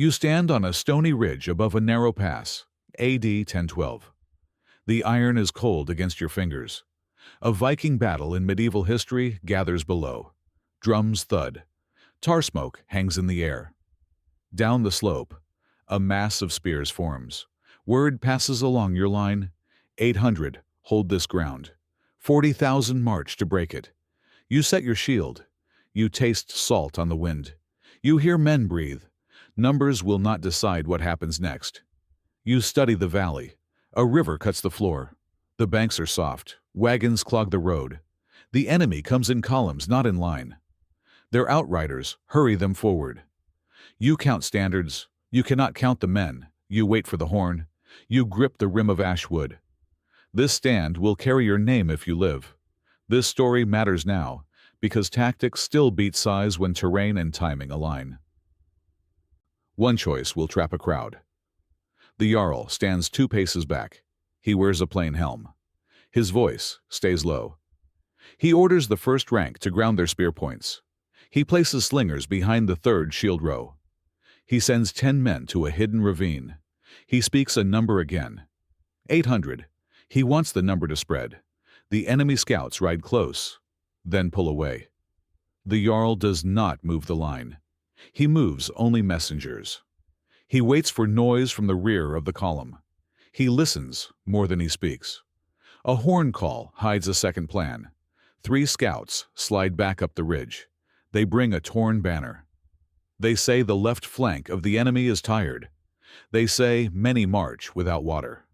You stand on a stony ridge above a narrow pass, AD 1012. The iron is cold against your fingers. A Viking battle in medieval history gathers below. Drums thud. Tar smoke hangs in the air. Down the slope, a mass of spears forms. Word passes along your line. 800, hold this ground. 40,000 march to break it. You set your shield. You taste salt on the wind. You hear men breathe. Numbers will not decide what happens next. You study the valley. A river cuts the floor. The banks are soft. Wagons clog the road. The enemy comes in columns, not in line. Their outriders hurry them forward. You count standards. You cannot count the men. You wait for the horn. You grip the rim of ash wood. This stand will carry your name if you live. This story matters now, because tactics still beat size when terrain and timing align. One choice will trap a crowd. The Jarl stands 2 paces back. He wears a plain helm. His voice stays low. He orders the first rank to ground their spear points. He places slingers behind the 3rd shield row. He sends 10 men to a hidden ravine. He speaks a number again. 800. He wants the number to spread. The enemy scouts ride close, then pull away. The Jarl does not move the line. He moves only messengers. He waits for noise from the rear of the column. He listens more than he speaks. A horn call hides a second plan. 3 scouts slide back up the ridge. They bring a torn banner. They say the left flank of the enemy is tired. They say many march without water.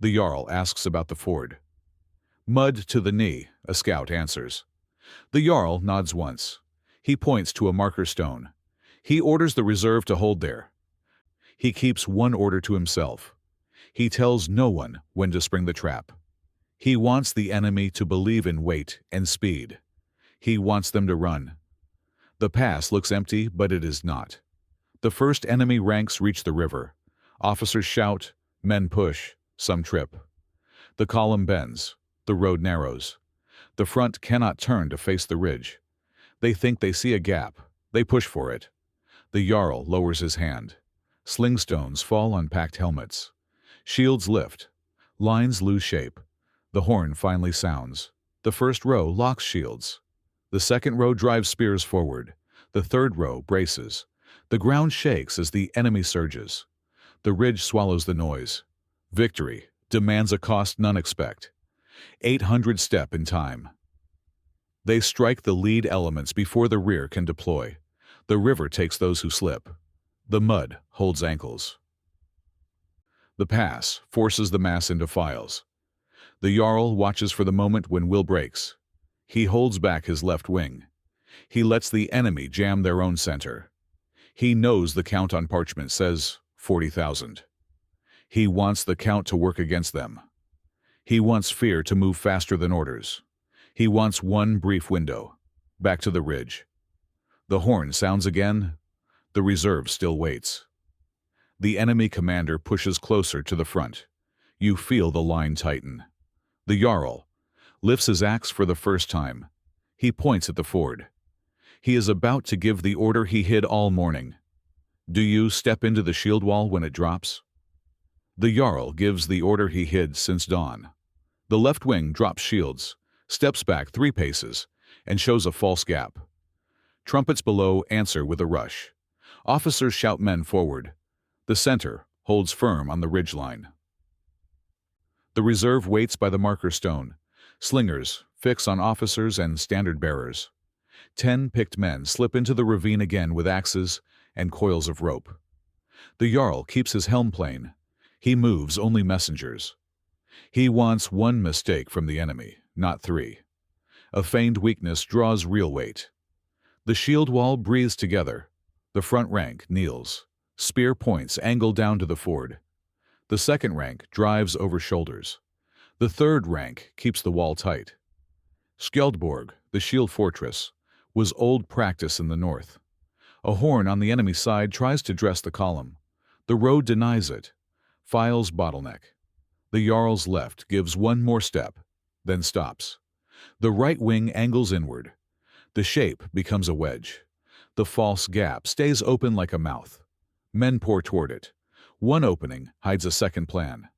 The Jarl asks about the ford. Mud to the knee, a scout answers. The Jarl nods once. He points to a marker stone. He orders the reserve to hold there. He keeps one order to himself. He tells no one when to spring the trap. He wants the enemy to believe in weight and speed. He wants them to run. The pass looks empty, but it is not. The first enemy ranks reach the river. Officers shout, men push, some trip. The column bends. The road narrows. The front cannot turn to face the ridge. They think they see a gap. They push for it. The Jarl lowers his hand. Sling stones fall on packed helmets. Shields lift. Lines lose shape. The horn finally sounds. The first row locks shields. The second row drives spears forward. The third row braces. The ground shakes as the enemy surges. The ridge swallows the noise. Victory demands a cost none expect. 800 step in time. They strike the lead elements before the rear can deploy. The river takes those who slip. The mud holds ankles. The pass forces the mass into files. The Jarl watches for the moment when will breaks. He holds back his left wing. He lets the enemy jam their own center. He knows the count on parchment says 40,000. He wants the count to work against them. He wants fear to move faster than orders. He wants one brief window. Back to the ridge. The horn sounds again. The reserve still waits. The enemy commander pushes closer to the front. You feel the line tighten. The Jarl lifts his axe for the first time. He points at the ford. He is about to give the order he hid all morning. Do you step into the shield wall when it drops? The Jarl gives the order he hid since dawn. The left wing drops shields, steps back 3 paces, and shows a false gap. Trumpets below answer with a rush. Officers shout men forward. The center holds firm on the ridgeline. The reserve waits by the marker stone. Slingers fix on officers and standard bearers. 10 picked men slip into the ravine again with axes and coils of rope. The Jarl keeps his helm plain. He moves only messengers. He wants 1 mistake from the enemy, not 3. A feigned weakness draws real weight. The shield wall breathes together. The front rank kneels. Spear points angle down to the ford. The second rank drives over shoulders. The third rank keeps the wall tight. Skjoldborg, the shield fortress, was old practice in the north. A horn on the enemy side tries to dress the column. The road denies it. Files bottleneck. The Jarl's left gives 1 more step, then stops. The right wing angles inward. The shape becomes a wedge. The false gap stays open like a mouth. Men pour toward it. One opening hides a second plan.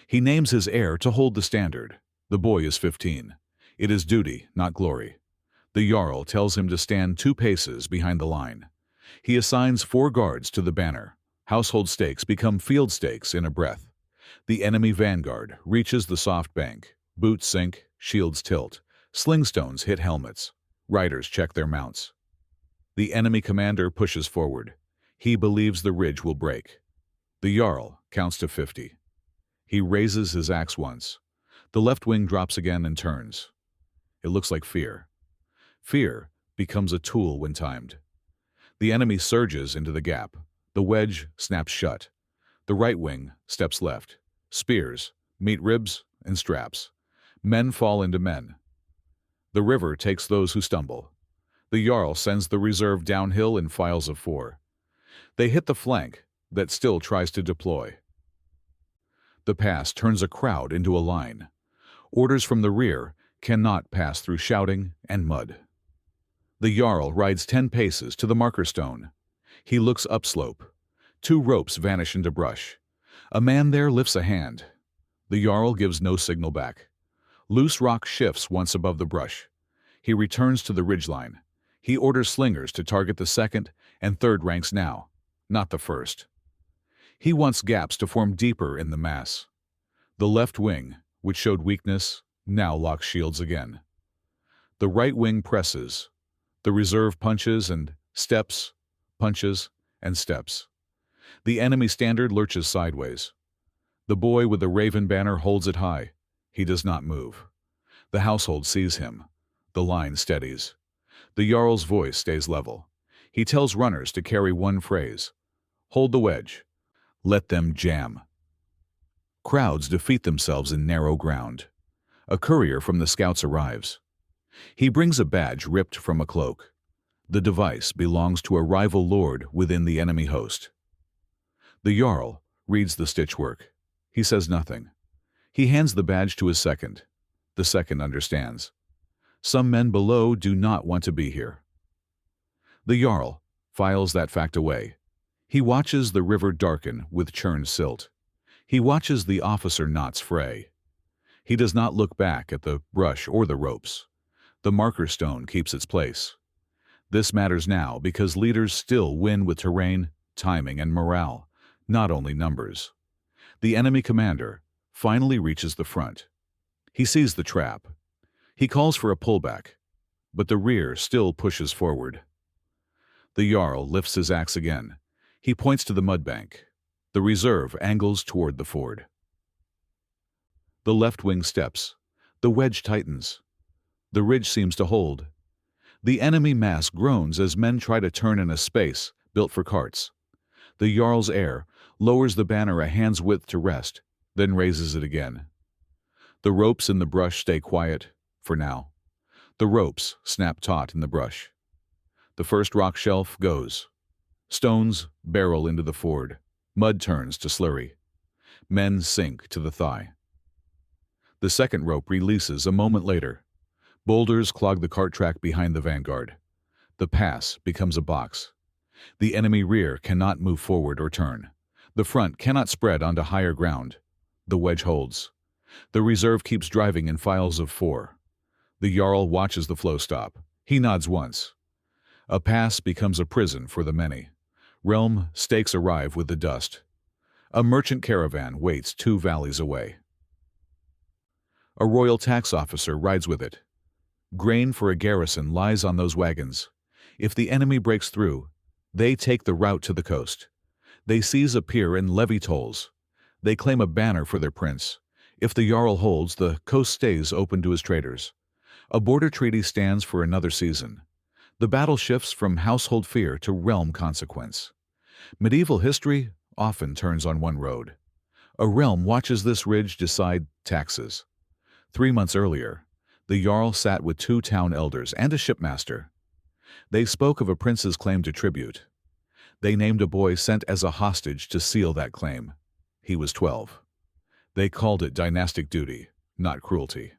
He names his heir to hold the standard. The boy is 15. It is duty, not glory. The Jarl tells him to stand 2 paces behind the line. He assigns 4 guards to the banner. Household stakes become field stakes in a breath. The enemy vanguard reaches the soft bank. Boots sink, shields tilt. Slingstones hit helmets. Riders check their mounts. The enemy commander pushes forward. He believes the ridge will break. The Jarl counts to 50. He raises his axe once. The left wing drops again and turns. It looks like fear. Fear becomes a tool when timed. The enemy surges into the gap. The wedge snaps shut. The right wing steps left. Spears meet ribs and straps. Men fall into men. The river takes those who stumble. The Jarl sends the reserve downhill in files of 4. They hit the flank that still tries to deploy. The pass turns a crowd into a line. Orders from the rear cannot pass through shouting and mud. The Jarl rides 10 paces to the marker stone. He looks upslope. 2 ropes vanish into brush. A man there lifts a hand. The Jarl gives no signal back. Loose rock shifts once above the brush. He returns to the ridgeline. He orders slingers to target the 2nd and 3rd ranks now, not the 1st. He wants gaps to form deeper in the mass. The left wing, which showed weakness, now locks shields again. The right wing presses. The reserve punches and steps, punches and steps. The enemy standard lurches sideways. The boy with the Ravine banner holds it high. He does not move. The household sees him. The line steadies. The Jarl's voice stays level. He tells runners to carry one phrase: hold the wedge. Let them jam. Crowds defeat themselves in narrow ground. A courier from the scouts arrives. He brings a badge ripped from a cloak. The device belongs to a rival lord within the enemy host. The Jarl reads the stitchwork. He says nothing. He hands the badge to his 2nd. The 2nd understands. Some men below do not want to be here. The Jarl files that fact away. He watches the river darken with churned silt. He watches the officer knots fray. He does not look back at the brush or the ropes. The marker stone keeps its place. This matters now because leaders still win with terrain, timing, and morale, not only numbers. The enemy commander finally reaches the front. He sees the trap. He calls for a pullback, but the rear still pushes forward. The Jarl lifts his axe again. He points to the mudbank. The reserve angles toward the ford. The left wing steps. The wedge tightens. The ridge seems to hold. The enemy mass groans as men try to turn in a space built for carts. The Jarl's heir lowers the banner a hand's width to rest, then raises it again. The ropes in the brush stay quiet, for now. The ropes snap taut in the brush. The first rock shelf goes. Stones barrel into the ford. Mud turns to slurry. Men sink to the thigh. The 2nd rope releases a moment later. Boulders clog the cart track behind the vanguard. The pass becomes a box. The enemy rear cannot move forward or turn. The front cannot spread onto higher ground. The wedge holds. The reserve keeps driving in files of 4. The Jarl watches the flow stop. He nods once. A pass becomes a prison for the many. Realm stakes arrive with the dust. A merchant caravan waits 2 valleys away. A royal tax officer rides with it. Grain for a garrison lies on those wagons. If the enemy breaks through, they take the route to the coast. They seize a pier and levy tolls. They claim a banner for their prince. If the Jarl holds, the coast stays open to his traders. A border treaty stands for another season. The battle shifts from household fear to realm consequence. Medieval history often turns on one road. A realm watches this ridge decide taxes. 3 months earlier, the Jarl sat with 2 town elders and a shipmaster. They spoke of a prince's claim to tribute. They named a boy sent as a hostage to seal that claim. He was 12. They called it dynastic duty, not cruelty.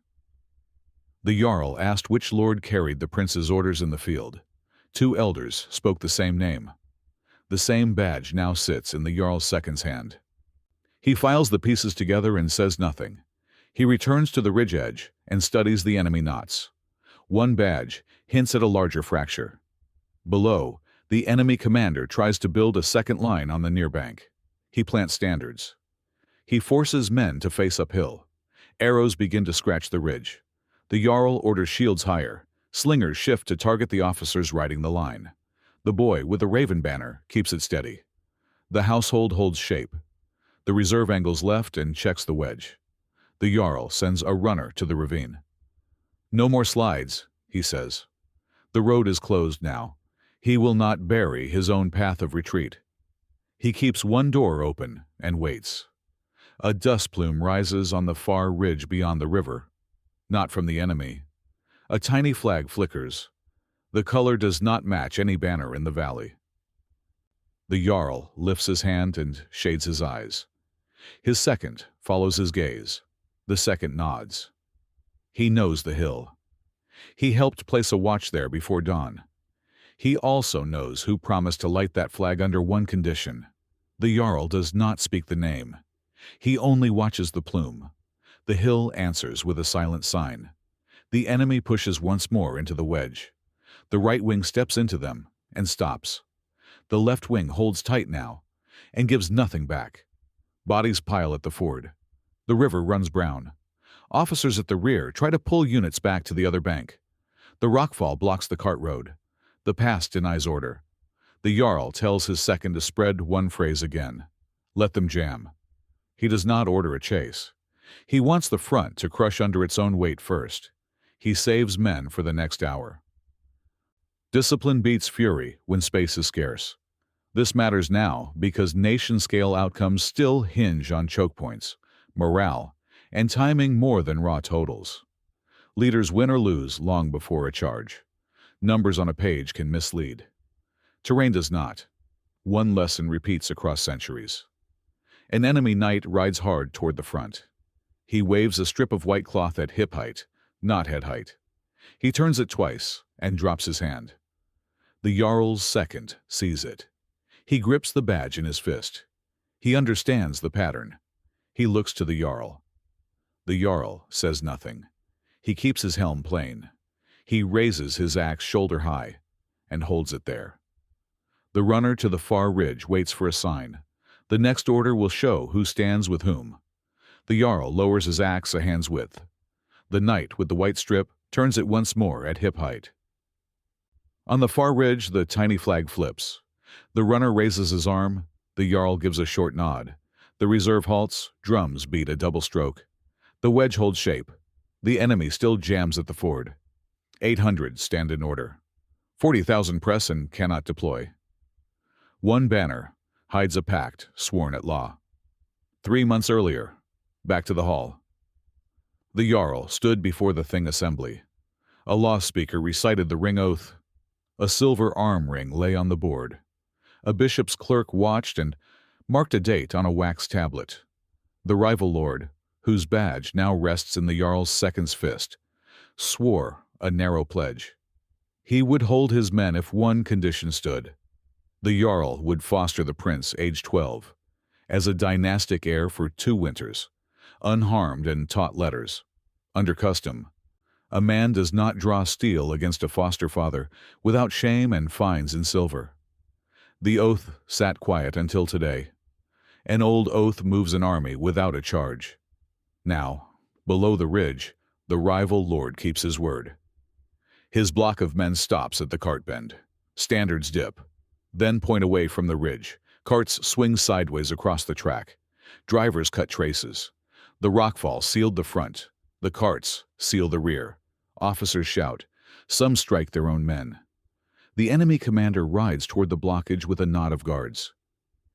The Jarl asked which lord carried the prince's orders in the field. 2 elders spoke the same name. The same badge now sits in the Jarl's second's hand. He files the pieces together and says nothing. He returns to the ridge edge and studies the enemy knots. One badge hints at a larger fracture. Below, the enemy commander tries to build a second line on the near bank. He plants standards. He forces men to face uphill. Arrows begin to scratch the ridge. The Jarl orders shields higher. Slingers shift to target the officers riding the line. The boy with the Ravine banner keeps it steady. The household holds shape. The reserve angles left and checks the wedge. The Jarl sends a runner to the ravine. "No more slides," he says. "The road is closed now. He will not bury his own path of retreat." He keeps one door open and waits. A dust plume rises on the far ridge beyond the river. Not from the enemy. A tiny flag flickers. The color does not match any banner in the valley. The Jarl lifts his hand and shades his eyes. His second follows his gaze. The second nods. He knows the hill. He helped place a watch there before dawn. He also knows who promised to light that flag under one condition. The Jarl does not speak the name. He only watches the plume. The hill answers with a silent sign. The enemy pushes once more into the wedge. The right wing steps into them and stops. The left wing holds tight now and gives nothing back. Bodies pile at the ford. The river runs brown. Officers at the rear try to pull units back to the other bank. The rockfall blocks the cart road. The pass denies order. The Jarl tells his second to spread one phrase again. Let them jam. He does not order a chase. He wants the front to crush under its own weight first. He saves men for the next hour. Discipline beats fury when space is scarce. This matters now because nation-scale outcomes still hinge on choke points, morale, and timing more than raw totals. Leaders win or lose long before a charge. Numbers on a page can mislead. Terrain does not. One lesson repeats across centuries. An enemy knight rides hard toward the front. He waves a strip of white cloth at hip height, not head height. He turns it twice and drops his hand. The Jarl's second sees it. He grips the badge in his fist. He understands the pattern. He looks to the Jarl. The Jarl says nothing. He keeps his helm plain. He raises his axe shoulder high and holds it there. The runner to the far ridge waits for a sign. The next order will show who stands with whom. The Jarl lowers his axe a hand's width. The knight with the white strip turns it once more at hip height. On the far ridge, the tiny flag flips. The runner raises his arm. The Jarl gives a short nod. The reserve halts. Drums beat a double stroke. The wedge holds shape. The enemy still jams at the ford. 800 stand in order. 40,000 press and cannot deploy. One banner hides a pact sworn at law. 3 months earlier, back to the hall. The Jarl stood before the Thing assembly. A law speaker recited the ring oath. A silver arm ring lay on the board. A bishop's clerk watched and marked a date on a wax tablet. The rival lord, whose badge now rests in the Jarl's second's fist, swore a narrow pledge. He would hold his men if one condition stood. The Jarl would foster the prince, age 12, as a dynastic heir for 2 winters, unharmed and taught letters. Under custom, a man does not draw steel against a foster father without shame and fines in silver. The oath sat quiet until today. An old oath moves an army without a charge. Now, below the ridge, the rival lord keeps his word. His block of men stops at the cart bend. Standards dip, then point away from the ridge. Carts swing sideways across the track. Drivers cut traces. The rockfall sealed the front. The carts seal the rear. Officers shout. Some strike their own men. The enemy commander rides toward the blockage with a knot of guards.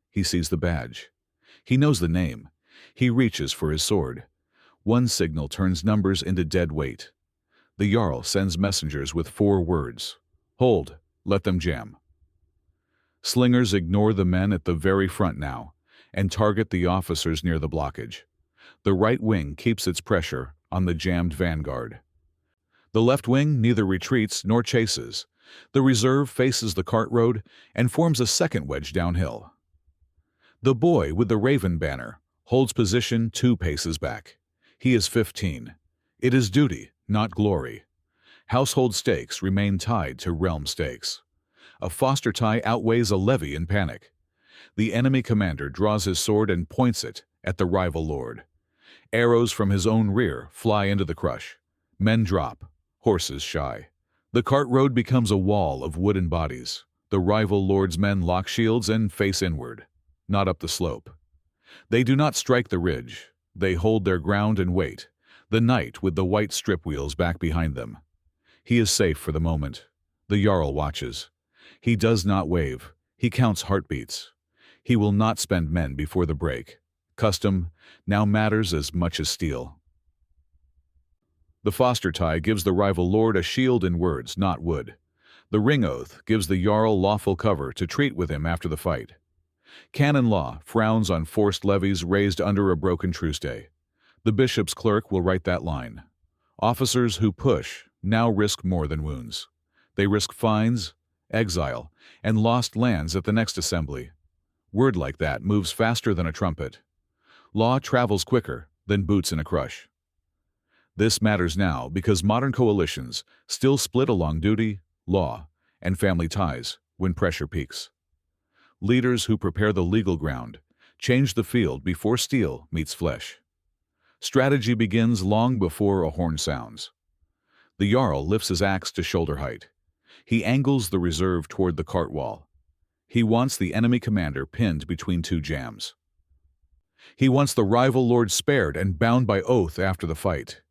He sees the badge. He knows the name. He reaches for his sword. One signal turns numbers into dead weight. The Jarl sends messengers with 4 words. Hold, let them jam. Slingers ignore the men at the very front now and target the officers near the blockage. The right wing keeps its pressure on the jammed vanguard. The left wing neither retreats nor chases. The reserve faces the cart road and forms a second wedge downhill. The boy with the Ravine banner holds position 2 paces back. He is 15. It is duty, not glory. Household stakes remain tied to realm stakes. A foster tie outweighs a levy in panic. The enemy commander draws his sword and points it at the rival lord. Arrows from his own rear fly into the crush. Men drop, horses shy. The cart road becomes a wall of wooden bodies. The rival lord's men lock shields and face inward, not up the slope. They do not strike the ridge. They hold their ground and wait, the knight with the white strip wheels back behind them. He is safe for the moment. The Jarl watches. He does not wave. He counts heartbeats. He will not spend men before the break. Custom now matters as much as steel. The foster tie gives the rival lord a shield in words, not wood. The ring oath gives the Jarl lawful cover to treat with him after the fight. Canon law frowns on forced levies raised under a broken truce day. The bishop's clerk will write that line. Officers who push now risk more than wounds. They risk fines, exile, and lost lands at the next assembly. Word like that moves faster than a trumpet. Law travels quicker than boots in a crush. This matters now because modern coalitions still split along duty, law, and family ties when pressure peaks. Leaders who prepare the legal ground change the field before steel meets flesh. Strategy begins long before a horn sounds. The Jarl lifts his axe to shoulder height. He angles the reserve toward the cart wall. He wants the enemy commander pinned between 2 jams. He wants the rival lord spared and bound by oath after the fight.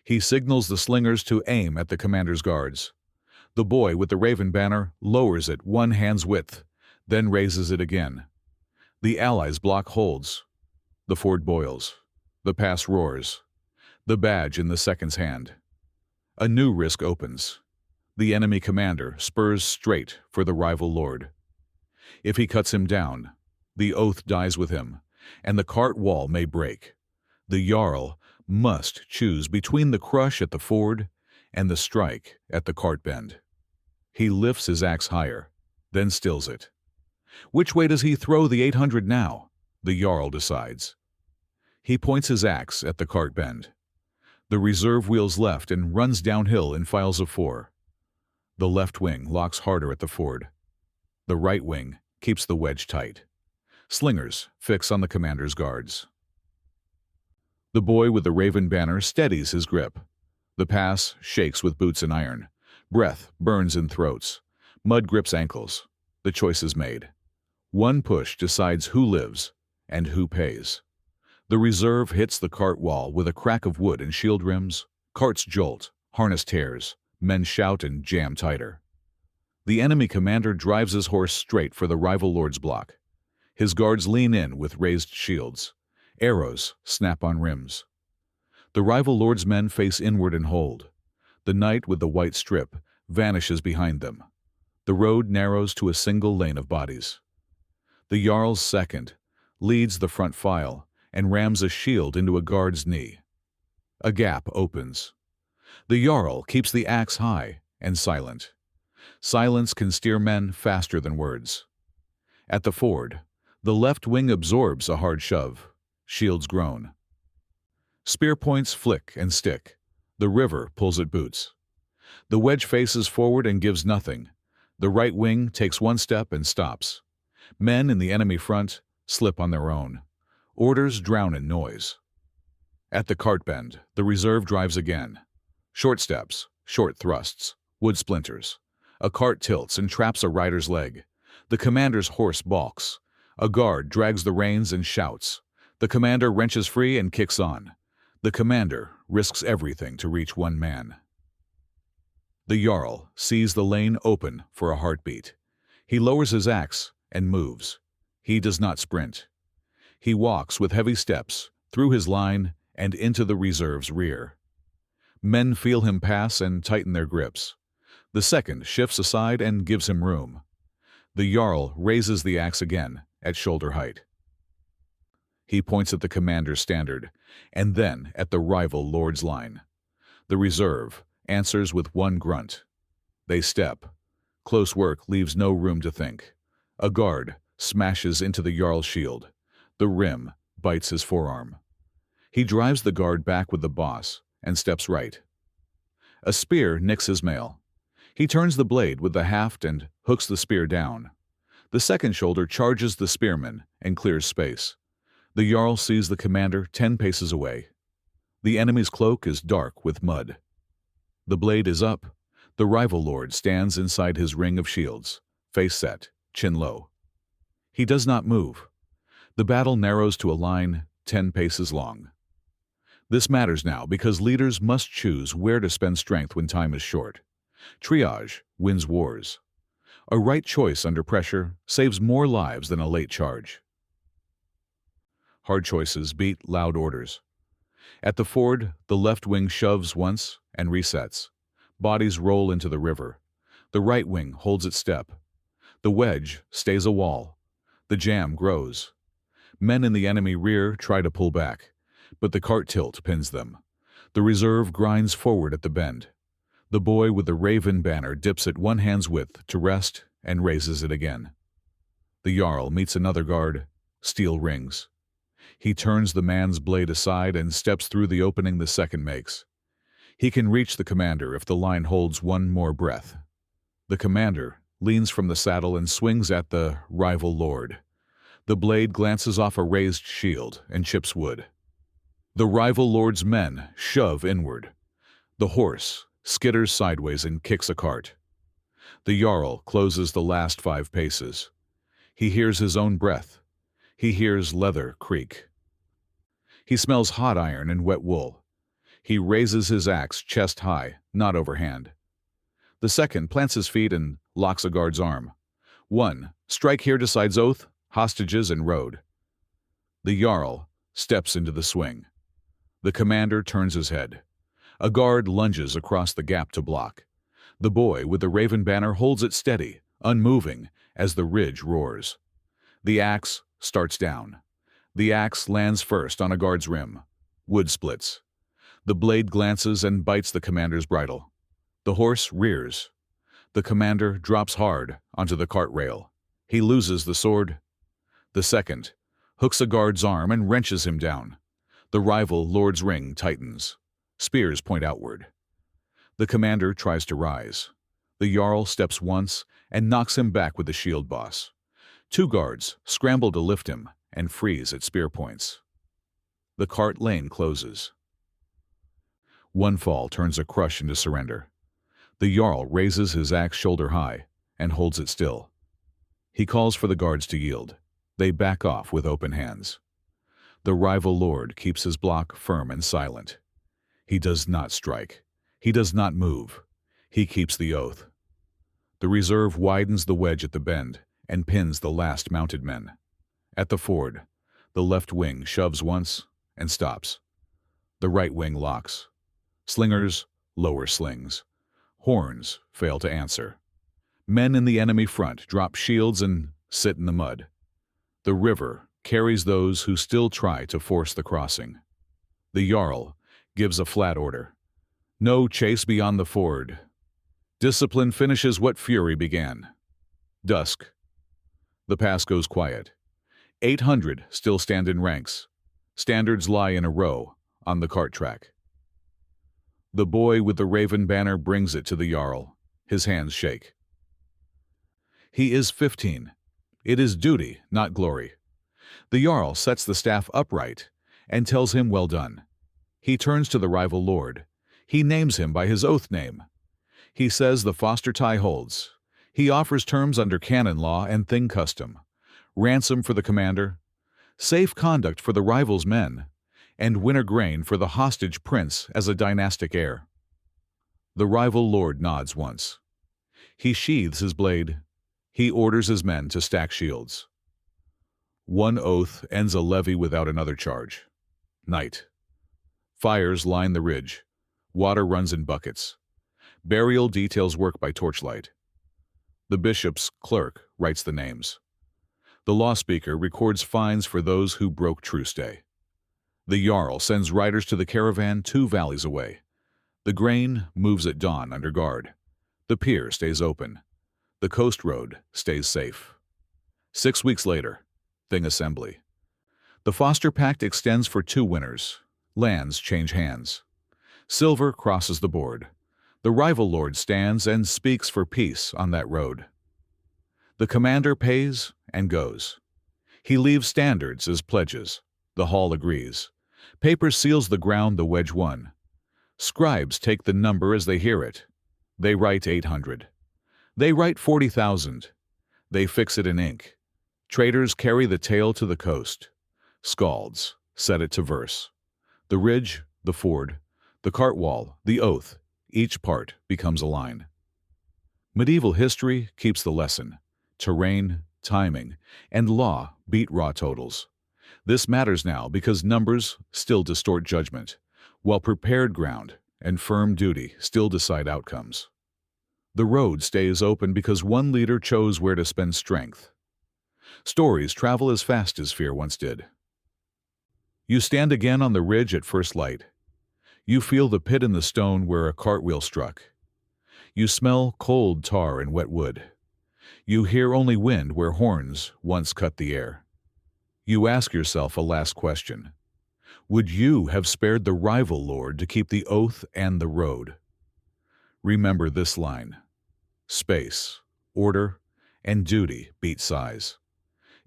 He signals the slingers to aim at the commander's guards. The boy with the Ravine banner lowers it 1 hand's width, then raises it again. The allies' block holds. The ford boils. The pass roars. The badge in the second's hand. A new risk opens. The enemy commander spurs straight for the rival lord. If he cuts him down, the oath dies with him, and the cart wall may break. The Jarl must choose between the crush at the ford and the strike at the cart bend. He lifts his axe higher, then stills it. Which way does he throw the 800 now? The Jarl decides. He points his axe at the cart bend. The reserve wheels left and runs downhill in files of 4. The left wing locks harder at the ford. The right wing keeps the wedge tight. Slingers fix on the commander's guards. The boy with the Ravine banner steadies his grip. The pass shakes with boots and iron. Breath burns in throats. Mud grips ankles. The choice is made. One push decides who lives and who pays. The reserve hits the cart wall with a crack of wood and shield rims. Carts jolt, harness tears, men shout and jam tighter. The enemy commander drives his horse straight for the rival lord's block. His guards lean in with raised shields. Arrows snap on rims. The rival lord's men face inward and hold. The knight with the white strip vanishes behind them. The road narrows to a single lane of bodies. The Jarl's second leads the front file and rams a shield into a guard's knee. A gap opens. The Jarl keeps the axe high and silent. Silence can steer men faster than words. At the ford, the left wing absorbs a hard shove. Shields groan. Spear points flick and stick. The river pulls at boots. The wedge faces forward and gives nothing. The right wing takes 1 step and stops. Men in the enemy front slip on their own. Orders drown in noise. At the cart bend, the reserve drives again. Short steps, short thrusts, wood splinters. A cart tilts and traps a rider's leg. The commander's horse balks. A guard drags the reins and shouts. The commander wrenches free and kicks on. The commander risks everything to reach 1 man. The Jarl sees the lane open for a heartbeat. He lowers his axe and moves. He does not sprint. He walks with heavy steps through his line and into the reserve's rear. Men feel him pass and tighten their grips. The second shifts aside and gives him room. The Jarl raises the axe again at shoulder height. He points at the commander's standard and then at the rival lord's line. The reserve answers with 1 grunt. They step. Close work leaves no room to think. A guard smashes into the Jarl's shield. The rim bites his forearm. He drives the guard back with the boss and steps right. A spear nicks his mail. He turns the blade with the haft and hooks the spear down. The second shoulder charges the spearman and clears space. The Jarl sees the commander 10 paces away. The enemy's cloak is dark with mud. The blade is up. The rival lord stands inside his ring of shields, face set, chin low. He does not move. The battle narrows to a line 10 paces long. This matters now because leaders must choose where to spend strength when time is short. Triage wins wars. A right choice under pressure saves more lives than a late charge. Hard choices beat loud orders. At the ford, the left wing shoves once and resets. Bodies roll into the river. The right wing holds its step. The wedge stays a wall. The jam grows. Men in the enemy rear try to pull back, but the cart tilt pins them. The reserve grinds forward at the bend. The boy with the Ravine banner dips at one hand's width to rest and raises it again. The Jarl meets another guard. Steel rings. He turns the man's blade aside and steps through the opening the second makes. He can reach the commander if the line holds one more breath. The commander leans from the saddle and swings at the rival lord. The blade glances off a raised shield and chips wood. The rival lord's men shove inward. The horse skitters sideways and kicks a cart. The Jarl closes the last 5 paces. He hears his own breath. He hears leather creak. He smells hot iron and wet wool. He raises his axe chest high, not overhand. The second plants his feet and locks a guard's arm. 1. Strike here decides oath, hostages, and road. The Jarl steps into the swing. The commander turns his head. A guard lunges across the gap to block. The boy with the Ravine banner holds it steady, unmoving, as the ridge roars. The axe starts down. The axe lands first on a guard's rim. Wood splits. The blade glances and bites the commander's bridle. The horse rears. The commander drops hard onto the cart rail. He loses the sword. The second hooks a guard's arm and wrenches him down. The rival lord's ring tightens. Spears point outward. The commander tries to rise. The Jarl steps once and knocks him back with the shield boss. 2 guards scramble to lift him and freeze at spear points. The cart lane closes. One fall turns a crush into surrender. The Jarl raises his axe shoulder high and holds it still. He calls for the guards to yield. They back off with open hands. The rival lord keeps his block firm and silent. He does not strike. He does not move. He keeps the oath. The reserve widens the wedge at the bend and pins the last mounted men. At the ford, the left wing shoves once and stops. The right wing locks. Slingers lower slings. Horns fail to answer. Men in the enemy front drop shields and sit in the mud. The river carries those who still try to force the crossing. The Jarl gives a flat order. No chase beyond the ford. Discipline finishes what fury began. Dusk. The pass goes quiet. 800 still stand in ranks. Standards lie in a row on the cart track. The boy with the Ravine banner brings it to the Jarl. His hands shake. He is 15. It is duty, not glory. The Jarl sets the staff upright and tells him well done. He turns to the rival lord. He names him by his oath name. He says the foster tie holds. He offers terms under canon law and thing custom. Ransom for the commander, safe conduct for the rival's men, and winter grain for the hostage prince as a dynastic heir. The rival lord nods once. He sheathes his blade. He orders his men to stack shields. One oath ends a levy without another charge. Night. Fires line the ridge. Water runs in buckets. Burial details work by torchlight. The bishop's clerk writes the names. The law speaker records fines for those who broke truce day. The Jarl sends riders to the caravan 2 valleys away. The grain moves at dawn under guard. The pier stays open. The coast road stays safe. 6 weeks later, Thing Assembly. The Foster Pact extends for 2 winners. Lands change hands. Silver crosses the board. The rival lord stands and speaks for peace on that road. The commander pays and goes. He leaves standards as pledges. The hall agrees. Paper seals the ground the wedge won. Scribes take the number as they hear it. They write 800. They write 40,000. They fix it in ink. Traders carry the tale to the coast. Scalds set it to verse. The ridge, the ford, the cart wall, the oath, each part becomes a line. Medieval history keeps the lesson. Terrain, timing, and law beat raw totals. This matters now because numbers still distort judgment, while prepared ground and firm duty still decide outcomes. The road stays open because one leader chose where to spend strength. Stories travel as fast as fear once did. You stand again on the ridge at first light. You feel the pit in the stone where a cartwheel struck. You smell cold tar and wet wood. You hear only wind where horns once cut the air. You ask yourself a last question. Would you have spared the rival lord to keep the oath and the road? Remember this line. Space, order, and duty beat size.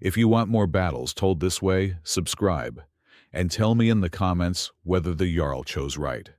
If you want more battles told this way, subscribe, and tell me in the comments whether the Jarl chose right.